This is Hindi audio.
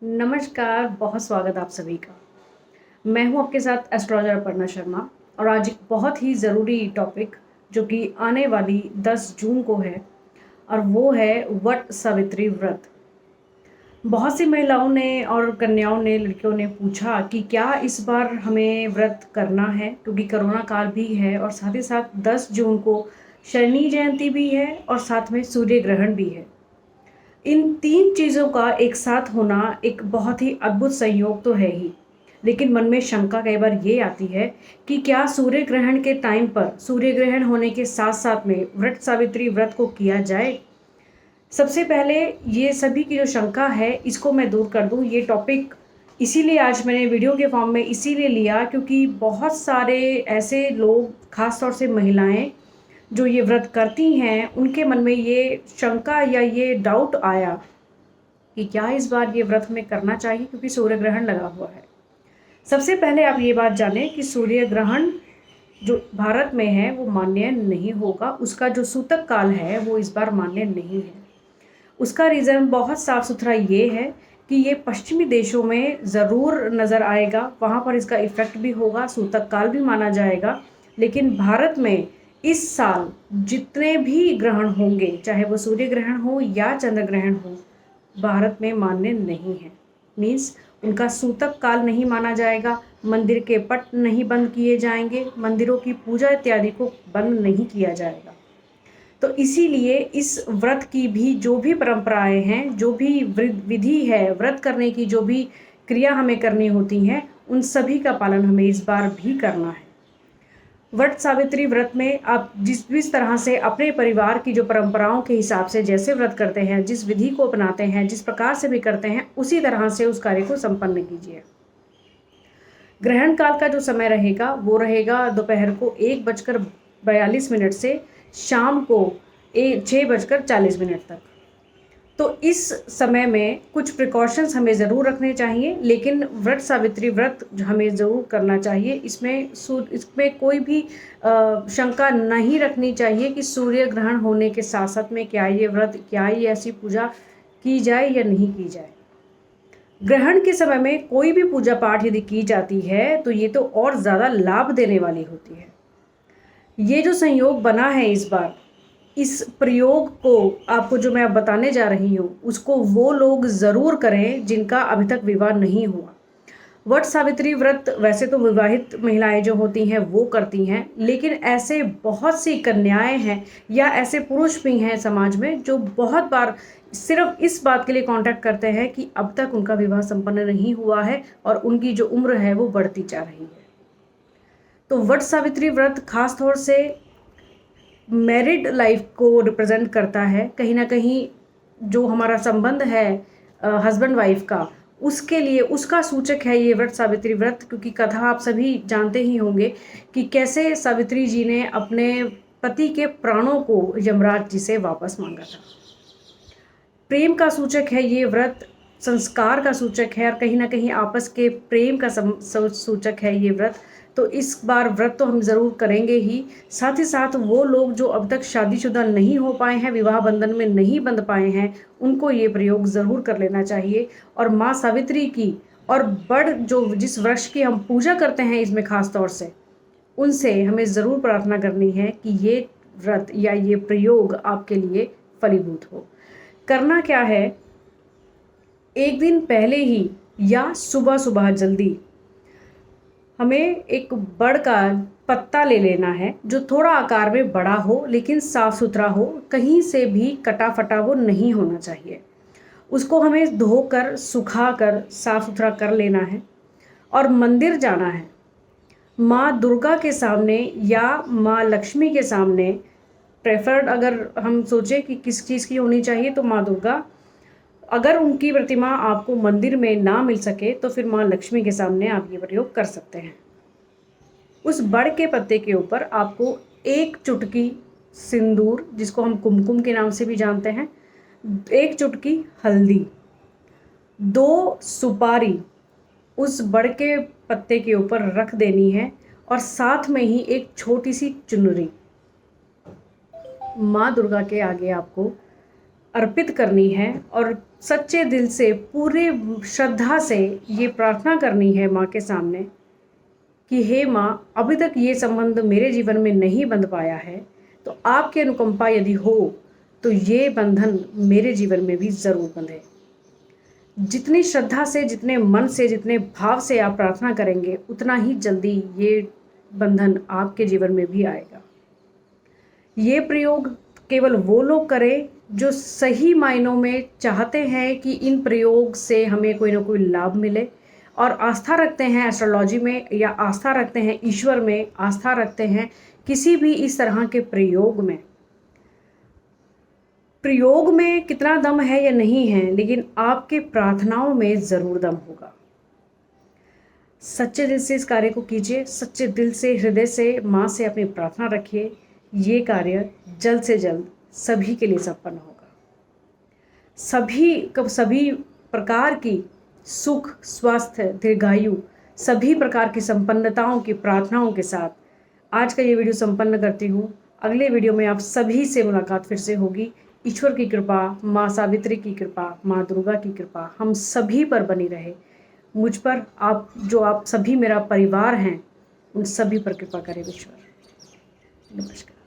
नमस्कार, बहुत स्वागत आप सभी का। मैं हूँ आपके साथ एस्ट्रोलॉजर अपर्णा शर्मा और आज एक बहुत ही ज़रूरी टॉपिक जो कि आने वाली 10 जून को है और वो है वट सावित्री व्रत। बहुत सी महिलाओं ने और कन्याओं ने, लड़कियों ने पूछा कि क्या इस बार हमें व्रत करना है क्योंकि कोरोना काल भी है और साथ ही साथ 10 जून को शनि जयंती भी है और साथ में सूर्य ग्रहण भी है। इन 3 चीज़ों का एक साथ होना एक बहुत ही अद्भुत संयोग तो है ही, लेकिन मन में शंका कई बार ये आती है कि क्या सूर्य ग्रहण के टाइम पर सूर्य ग्रहण होने के साथ-साथ में वट सावित्री व्रत को किया जाए? सबसे पहले ये सभी की जो शंका है इसको मैं दूर कर दूँ। ये टॉपिक इसीलिए आज मैंने वीडियो के फॉर्म में इसीलिए लिया क्योंकि बहुत सारे ऐसे लोग, ख़ास तौर से महिलाएँ जो ये व्रत करती हैं, उनके मन में ये शंका या ये डाउट आया कि क्या इस बार ये व्रत हमें करना चाहिए क्योंकि सूर्य ग्रहण लगा हुआ है। सबसे पहले आप ये बात जानें कि सूर्य ग्रहण जो भारत में है वो मान्य नहीं होगा, उसका जो सूतक काल है वो इस बार मान्य नहीं है। उसका रीज़न बहुत साफ सुथरा ये है कि ये पश्चिमी देशों में ज़रूर नज़र आएगा, वहाँ पर इसका इफ़ेक्ट भी होगा, सूतक काल भी माना जाएगा। लेकिन भारत में इस साल जितने भी ग्रहण होंगे, चाहे वो सूर्य ग्रहण हो या चंद्र ग्रहण हो, भारत में मान्य नहीं है। मीन्स उनका सूतक काल नहीं माना जाएगा, मंदिर के पट नहीं बंद किए जाएंगे, मंदिरों की पूजा इत्यादि को बंद नहीं किया जाएगा। तो इसीलिए इस व्रत की भी जो भी परंपराएं हैं, जो भी विधि है, व्रत करने की जो भी क्रिया हमें करनी होती हैं, उन सभी का पालन हमें इस बार भी करना है। वट सावित्री व्रत में आप जिस तरह से अपने परिवार की जो परंपराओं के हिसाब से जैसे व्रत करते हैं, जिस विधि को अपनाते हैं, जिस प्रकार से भी करते हैं, उसी तरह से उस कार्य को संपन्न कीजिए। ग्रहण काल का जो समय रहेगा वो रहेगा दोपहर को 1:42 से शाम को 6:40 तक। तो इस समय में कुछ प्रिकॉशंस हमें ज़रूर रखने चाहिए, लेकिन व्रत सावित्री व्रत हमें ज़रूर करना चाहिए। इसमें कोई भी शंका नहीं रखनी चाहिए कि सूर्य ग्रहण होने के साथ-साथ में क्या ये व्रत, क्या ये ऐसी पूजा की जाए या नहीं की जाए। ग्रहण के समय में कोई भी पूजा पाठ यदि की जाती है, तो ये तो और ज़्यादा लाभ देने वाली होती है। ये जो संयोग बना है इस बार, इस प्रयोग को आपको जो मैं अब बताने जा रही हूँ, उसको वो लोग ज़रूर करें जिनका अभी तक विवाह नहीं हुआ। वट सावित्री व्रत वैसे तो विवाहित महिलाएं जो होती हैं वो करती हैं, लेकिन ऐसे बहुत सी कन्याएं हैं या ऐसे पुरुष भी हैं समाज में जो बहुत बार सिर्फ इस बात के लिए कांटेक्ट करते हैं कि अब तक उनका विवाह संपन्न नहीं हुआ है और उनकी जो उम्र है वो बढ़ती जा रही है। तो वट सावित्री व्रत खास तौर से मैरिड लाइफ को रिप्रेजेंट करता है। कहीं ना कहीं जो हमारा संबंध है हस्बैंड वाइफ का, उसके लिए उसका सूचक है ये वट सावित्री व्रत, क्योंकि कथा आप सभी जानते ही होंगे कि कैसे सावित्री जी ने अपने पति के प्राणों को यमराज जी से वापस मांगा था। प्रेम का सूचक है ये व्रत, संस्कार का सूचक है और कहीं ना कहीं आपस के प्रेम का सूचक है ये व्रत। तो इस बार व्रत तो हम ज़रूर करेंगे ही, साथ ही साथ वो लोग जो अब तक शादीशुदा नहीं हो पाए हैं, विवाह बंधन में नहीं बंध पाए हैं, उनको ये प्रयोग ज़रूर कर लेना चाहिए। और माँ सावित्री की और बड़ जो जिस वृक्ष की हम पूजा करते हैं इसमें खास तौर से, उनसे हमें ज़रूर प्रार्थना करनी है कि ये व्रत या ये प्रयोग आपके लिए फलीभूत हो। करना क्या है, एक दिन पहले ही या सुबह सुबह जल्दी हमें एक बड़ का पत्ता ले लेना है जो थोड़ा आकार में बड़ा हो लेकिन साफ सुथरा हो, कहीं से भी कटा फटा वो नहीं होना चाहिए। उसको हमें धोकर सुखाकर साफ सुथरा कर लेना है और मंदिर जाना है। माँ दुर्गा के सामने या माँ लक्ष्मी के सामने, प्रेफर्ड अगर हम सोचें कि किस चीज़ की होनी चाहिए तो माँ दुर्गा, अगर उनकी प्रतिमा आपको मंदिर में ना मिल सके तो फिर माँ लक्ष्मी के सामने आप ये प्रयोग कर सकते हैं। उस बड़ के पत्ते के ऊपर आपको 1 चुटकी सिंदूर, जिसको हम कुमकुम के नाम से भी जानते हैं, 1 चुटकी हल्दी, 2 सुपारी उस बड़ के पत्ते के ऊपर रख देनी है और साथ में ही एक छोटी सी चुनरी। माँ दुर्गा के आगे आपको अर्पित करनी है और सच्चे दिल से पूरे श्रद्धा से ये प्रार्थना करनी है माँ के सामने कि हे माँ, अभी तक ये संबंध मेरे जीवन में नहीं बंध पाया है, तो आपकी अनुकंपा यदि हो तो ये बंधन मेरे जीवन में भी ज़रूर बंधे। जितनी श्रद्धा से, जितने मन से, जितने भाव से आप प्रार्थना करेंगे, उतना ही जल्दी ये बंधन आपके जीवन में भी आएगा। ये प्रयोग केवल वो लोग करें जो सही मायनों में चाहते हैं कि इन प्रयोग से हमें कोई ना कोई लाभ मिले और आस्था रखते हैं एस्ट्रोलॉजी में, या आस्था रखते हैं ईश्वर में, आस्था रखते हैं किसी भी इस तरह के प्रयोग में। प्रयोग में कितना दम है या नहीं है, लेकिन आपके प्रार्थनाओं में ज़रूर दम होगा। सच्चे दिल से इस कार्य को कीजिए, सच्चे दिल से, हृदय से माँ से अपनी प्रार्थना रखिए। ये कार्य जल्द से जल्द सभी के लिए संपन्न होगा। सभी प्रकार की सुख, स्वास्थ्य, दीर्घायु, सभी प्रकार की संपन्नताओं की प्रार्थनाओं के साथ आज का ये वीडियो संपन्न करती हूँ। अगले वीडियो में आप सभी से मुलाकात फिर से होगी। ईश्वर की कृपा, माँ सावित्री की कृपा, माँ दुर्गा की कृपा हम सभी पर बनी रहे। मुझ पर, आप सभी मेरा परिवार हैं, उन सभी पर कृपा करें ईश्वर। नमस्कार।